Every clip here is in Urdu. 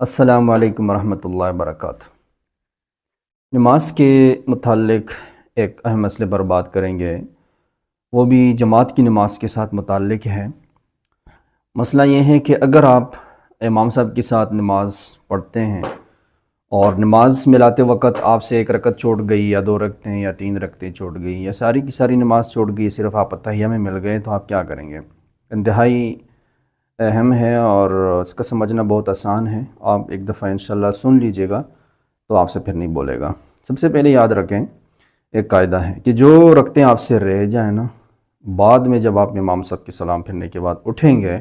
السلام علیکم ورحمۃ اللہ وبرکاتہ۔ نماز کے متعلق ایک اہم مسئلے پر بات کریں گے، وہ بھی جماعت کی نماز کے ساتھ متعلق ہے۔ مسئلہ یہ ہے کہ اگر آپ امام صاحب کے ساتھ نماز پڑھتے ہیں اور نماز ملاتے وقت آپ سے ایک رکعت چھوٹ گئی یا 2 رکعتیں یا 3 رکعتیں چھوٹ گئی یا ساری کی ساری نماز چھوٹ گئی، صرف آپ اتحیہ میں مل گئے، تو آپ کیا کریں گے؟ انتہائی اہم ہے اور اس کا سمجھنا بہت آسان ہے۔ آپ ایک دفعہ انشاءاللہ سن لیجئے گا تو آپ سے پھر نہیں بولے گا۔ سب سے پہلے یاد رکھیں، ایک قاعدہ ہے کہ جو رکعتیں آپ سے رہ جائیں نا، بعد میں جب آپ امام صاحب کے سلام پھرنے کے بعد اٹھیں گے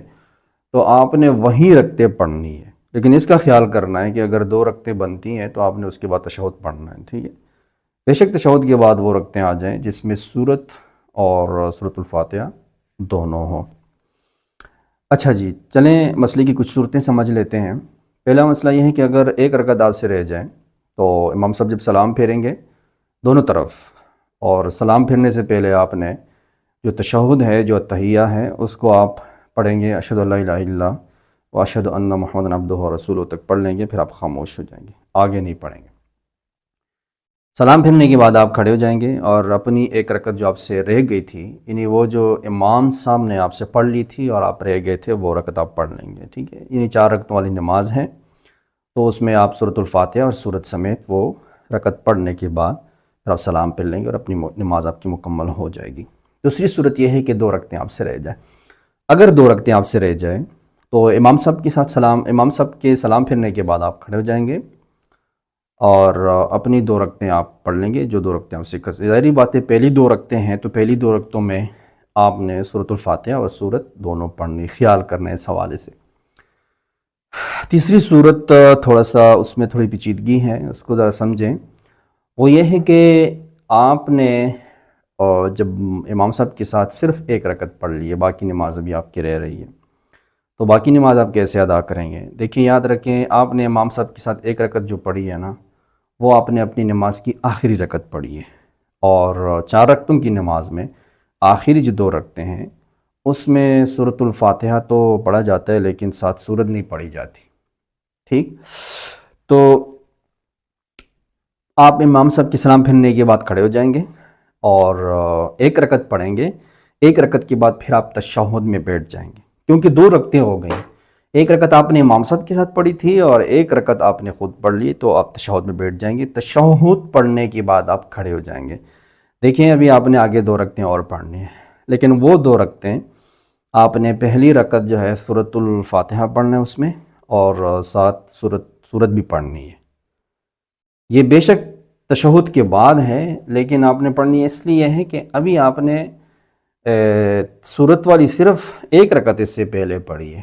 تو آپ نے وہی رکعتیں پڑھنی ہے، لیکن اس کا خیال کرنا ہے کہ اگر 2 رکعتیں بنتی ہیں تو آپ نے اس کے بعد تشہد پڑھنا ہے، ٹھیک ہے؟ بے شک تشہد کے بعد وہ رکعتیں آ جائیں جس میں سورت اور سورۃ الفاتحہ دونوں ہوں۔ اچھا جی، چلیں مسئلے کی کچھ صورتیں سمجھ لیتے ہیں۔ پہلا مسئلہ یہ ہے کہ اگر ایک رکعت آپ سے رہ جائے تو امام صاحب جب سلام پھیریں گے دونوں طرف، اور سلام پھیرنے سے پہلے آپ نے جو تشہد ہے، جو تحیہ ہے، اس کو آپ پڑھیں گے، اشہد ان لا الہ الا اللہ و اشہد ان محمدا عبدہ و رسولہ تک پڑھ لیں گے، پھر آپ خاموش ہو جائیں گے، آگے نہیں پڑھیں گے۔ سلام پھرنے کے بعد آپ کھڑے ہو جائیں گے اور اپنی ایک رکعت جو آپ سے رہ گئی تھی، یعنی وہ جو امام صاحب نے آپ سے پڑھ لی تھی اور آپ رہ گئے تھے، وہ رکعت آپ پڑھ لیں گے، ٹھیک ہے؟ یعنی 4 رکعتوں والی نماز ہے، تو اس میں آپ سورۃ الفاتحہ اور سورت سمیت وہ رکعت پڑھنے کے بعد پھر آپ سلام پھر لیں گے اور اپنی نماز آپ کی مکمل ہو جائے گی۔ دوسری صورت یہ ہے کہ 2 رکعتیں آپ سے رہ جائیں۔ اگر 2 رکعتیں آپ سے رہ جائیں تو امام صاحب کے سلام پھرنے کے بعد آپ کھڑے ہو جائیں گے اور اپنی 2 رکعتیں آپ پڑھ لیں گے، جو 2 رکعتیں آپ سے ظاہری بات ہے پہلی 2 رکعتیں ہیں تو پہلی 2 رکعتوں میں آپ نے سورۃ الفاتحہ اور سورت دونوں پڑھنی، خیال کرنا ہے اس حوالے سے۔ تیسری صورت تھوڑا سا اس میں تھوڑی پیچیدگی ہے، اس کو ذرا سمجھیں۔ وہ یہ ہے کہ آپ نے جب امام صاحب کے ساتھ صرف ایک رکعت پڑھ لی ہے، باقی نماز ابھی آپ کی رہ رہی ہے، تو باقی نماز آپ کیسے ادا کریں گے؟ دیکھیں، یاد رکھیں، آپ نے امام صاحب کے ساتھ ایک رکعت جو پڑھی ہے نا، وہ آپ نے اپنی نماز کی آخری رکعت پڑھی ہے، اور 4 رکعتوں کی نماز میں آخری جو 2 رکعتیں ہیں اس میں سورۃ الفاتحہ تو پڑھا جاتا ہے لیکن ساتھ سورت نہیں پڑھی جاتی، ٹھیک؟ تو آپ امام صاحب کے سلام پھرنے کے بعد کھڑے ہو جائیں گے اور ایک رکعت پڑھیں گے، ایک رکعت کے بعد پھر آپ تشہد میں بیٹھ جائیں گے، کیونکہ 2 رکعتیں ہو گئیں، ایک رکعت آپ نے امام صاحب کے ساتھ پڑھی تھی اور ایک رکعت آپ نے خود پڑھ لی، تو آپ تشہد میں بیٹھ جائیں گے۔ تشہد پڑھنے کے بعد آپ کھڑے ہو جائیں گے۔ دیکھیں، ابھی آپ نے آگے 2 رکعتیں اور پڑھنی ہیں، لیکن وہ 2 رکعتیں آپ نے پہلی رکعت جو ہے سورۃ الفاتحہ پڑھنا ہے اس میں، اور ساتھ سورت بھی پڑھنی ہے۔ یہ بے شک تشہد کے بعد ہے، لیکن آپ نے پڑھنی اس لیے ہے کہ ابھی آپ نے سورت والی صرف ایک رکعت اس سے پہلے پڑھی ہے،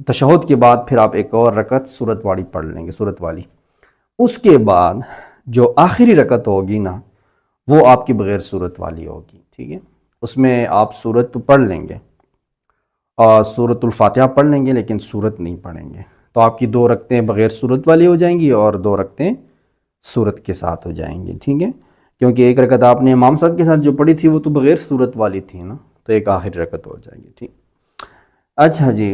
تشہد کے بعد پھر آپ ایک اور رکعت سورت والی پڑھ لیں گے، سورت والی۔ اس کے بعد جو آخری رکعت ہوگی نا، وہ آپ کی بغیر سورت والی ہوگی، ٹھیک ہے؟ اس میں آپ سورت تو پڑھ لیں گے اور سورۃ الفاتحہ پڑھ لیں گے لیکن سورت نہیں پڑھیں گے، تو آپ کی 2 رکعتیں بغیر سورت والی ہو جائیں گی اور 2 رکعتیں سورت کے ساتھ ہو جائیں گی، ٹھیک ہے؟ کیونکہ ایک رکعت آپ نے امام صاحب کے ساتھ جو پڑھی تھی وہ تو بغیر سورت والی تھی نا، تو ایک آخری رکعت ہو جائے گی، ٹھیک؟ اچھا جی،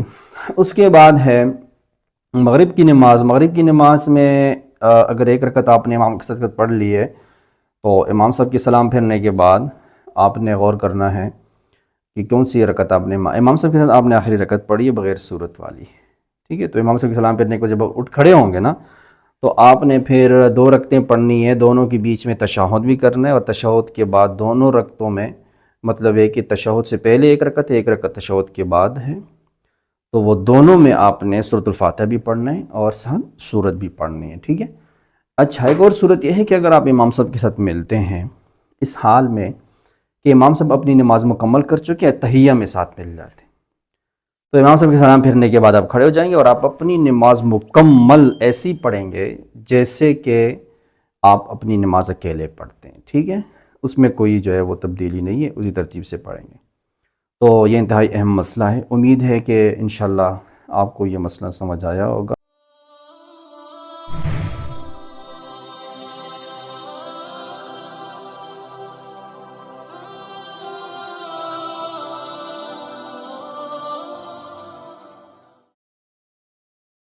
اس کے بعد ہے مغرب کی نماز۔ مغرب کی نماز میں اگر ایک رکعت آپ نے امام کے ساتھ پڑھ لی ہے تو امام صاحب کے سلام پھیرنے کے بعد آپ نے غور کرنا ہے کہ کون سی رکعت آپ نے امام صاحب کے ساتھ آپ نے آخری رکعت پڑھی ہے بغیر سورت والی، ٹھیک ہے؟ تو امام صاحب کے سلام پھیرنے کو جب اٹھ کھڑے ہوں گے نا، تو آپ نے پھر 2 رکعتیں پڑھنی ہے، دونوں کے بیچ میں تشہد بھی کرنا ہے، اور تشہد کے بعد دونوں رکعتوں میں مطلب ہے کہ تشہد سے پہلے ایک رکعت تشہد کے بعد ہے، تو وہ دونوں میں آپ نے سورۃ الفاتحہ بھی پڑھنا ہے اور ساتھ سورت بھی پڑھنی ہے، ٹھیک ہے؟ اچھا، ایک اور صورت یہ ہے کہ اگر آپ امام صاحب کے ساتھ ملتے ہیں اس حال میں کہ امام صاحب اپنی نماز مکمل کر چکے ہیں، تحیہ میں ساتھ مل جاتے ہیں، تو امام صاحب کے سلام پھرنے کے بعد آپ کھڑے ہو جائیں گے اور آپ اپنی نماز مکمل ایسی پڑھیں گے جیسے کہ آپ اپنی نماز اکیلے پڑھتے ہیں، ٹھیک ہے؟ اس میں کوئی جو ہے وہ تبدیلی نہیں ہے، اسی ترتیب سے پڑھیں گے۔ تو یہ انتہائی اہم مسئلہ ہے، امید ہے کہ انشاءاللہ آپ کو یہ مسئلہ سمجھ آیا ہوگا۔